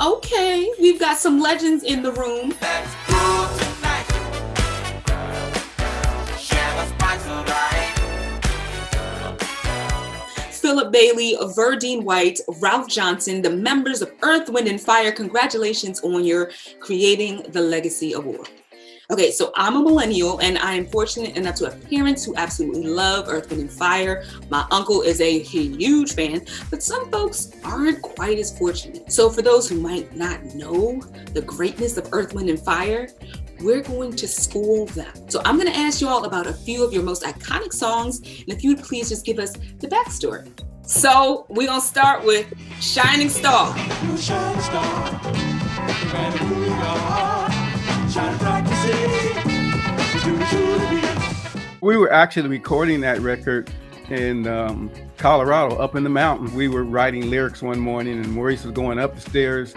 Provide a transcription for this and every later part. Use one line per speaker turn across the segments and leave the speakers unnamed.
Okay, we've got some legends in the room.
Let's go tonight. Share the spice of life.
Philip Bailey, Verdine White, Ralph Johnson, the members of Earth, Wind, and Fire, congratulations on your Creating the Legacy Award. Okay, so I'm a millennial and I am fortunate enough to have parents who absolutely love Earth, Wind, and Fire. My uncle is a huge fan, but some folks aren't quite as fortunate. So for those who might not know the greatness of Earth, Wind, and Fire, we're going to school them. So I'm going to ask you all about a few of your most iconic songs, and if you would please just give us the backstory. So we're going to start with Shining Star.
Shining star. Right through your heart. Shine bright to see.
We were actually recording that record in Colorado, up in the mountains. We were writing lyrics one morning, and Maurice was going up the stairs,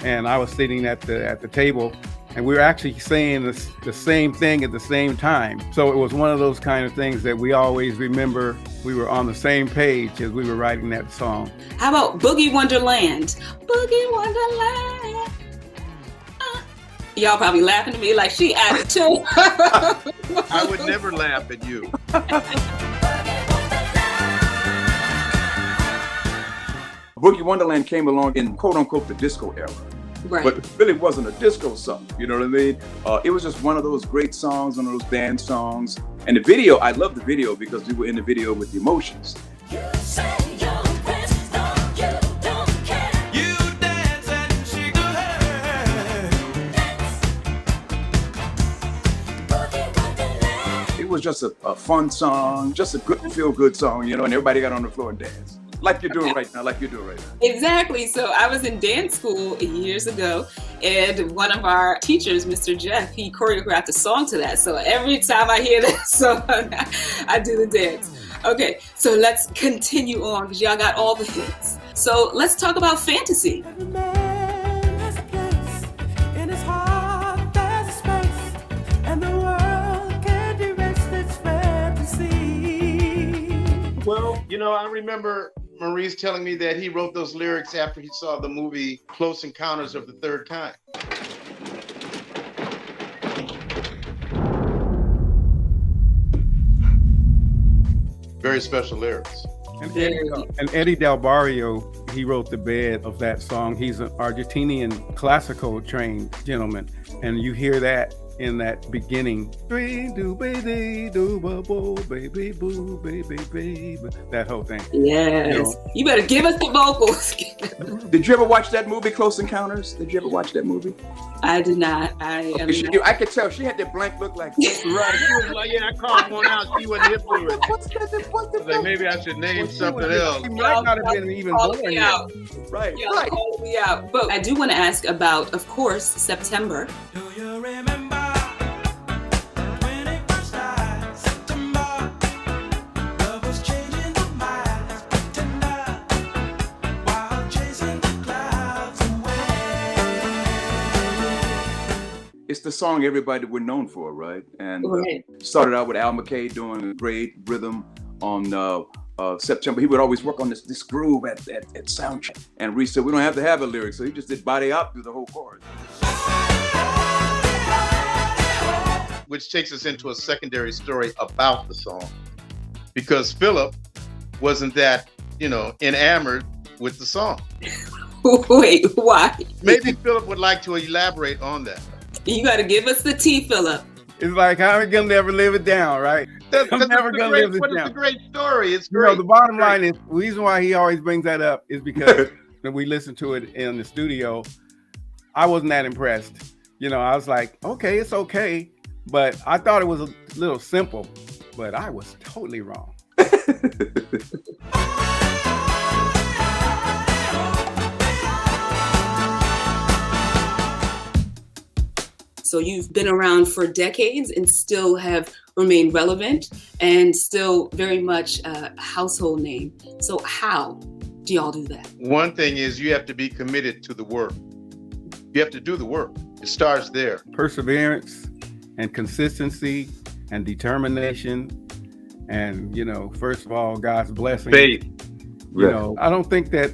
and I was sitting at the table, and we were actually saying the same thing at the same time. So it was one of those kind of things that we always remember. We were on the same page as we were writing that song.
How about Boogie Wonderland? Boogie Wonderland. Y'all probably laughing at me like she added too.
I would never laugh at you.
Boogie Wonderland came along in quote unquote the disco era.
Right.
But it really wasn't a disco song, you know what I mean? It was just one of those great songs, one of those dance songs. And the video, I love the video because we were in the video with the Emotions.
You say your best, no, you don't care. You dance and shake your head. Dance. Boogie Wonderland.
It was just a fun song, just a good feel-good song, you know, and everybody got on the floor and danced. Like you're doing right now,
Exactly. So I was in dance school years ago, and one of our teachers, Mr. Jeff, he choreographed a song to that. So every time I hear that song, I do the dance. Okay, so let's continue on because y'all got all the hits. So let's talk about Fantasy.
Every man has a place. In his heart there's a space. And the world can't erase its fantasy.
Well, you know, I remember Maurice telling me that he wrote those lyrics after he saw the movie Close Encounters of the Third Kind. Very special lyrics.
And Eddie Del Barrio, he wrote the bed of that song. He's an Argentinian classical trained gentleman. And you hear that in that beginning. That whole thing.
Yes.
You know?
You better give us the vocals.
Did you ever watch that movie, Close Encounters? Did you ever watch that movie?
I did not. I
could tell she had that blank look like that.
Right. She was like, yeah, I called one out. She wasn't hip to it. I was like, maybe I should name something else.
She might not have been even born yet.
Right,
Y'all
right.
called me out. But I do want to ask about, of course, September.
Do you remember when it first started? September. Love was changing the minds of tender while chasing the clouds away.
It's the song everybody we're known for, right? And
Right.
started out with Al McKay doing a great rhythm on September. He would always work on this groove at soundcheck. And Reese said, we don't have to have a lyric. So he just did body up through the whole chorus.
Which takes us into a secondary story about the song. Because Philip wasn't that, enamored with the song.
Wait, why?
Maybe Philip would like to elaborate on that.
You got to give us the tea, Philip.
It's like, I'm gonna never live it down, right? I'm never gonna live this
But it's
down.
a great story. It's
You
great.
know, the bottom line is, the reason why he always brings that up is because when we listened to it in the studio, I wasn't that impressed. I was like, okay, it's okay. But I thought it was a little simple, but I was totally wrong.
So you've been around for decades and still have remained relevant and still very much a household name. So how do y'all do that?
One thing is you have to be committed to the work. You have to do the work. It starts there.
Perseverance and consistency and determination and, first of all, God's blessing.
Faith.
I don't think that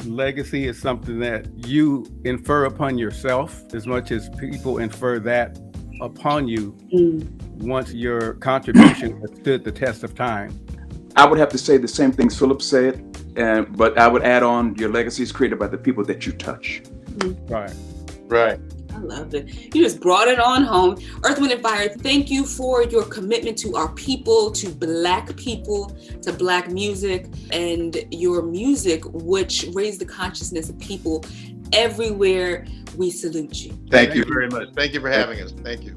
legacy is something that you infer upon yourself as much as people infer that upon you once your contribution has stood the test of time.
I would have to say the same things Philip said, but I would add on, your legacy is created by the people that you touch.
Right.
Right.
I love it. You just brought it on home. Earth, Wind, and Fire, thank you for your commitment to our people, to Black people, to Black music, and your music, which raised the consciousness of people everywhere. We salute you.
Thank you very much. Thank you for having us. Thank you.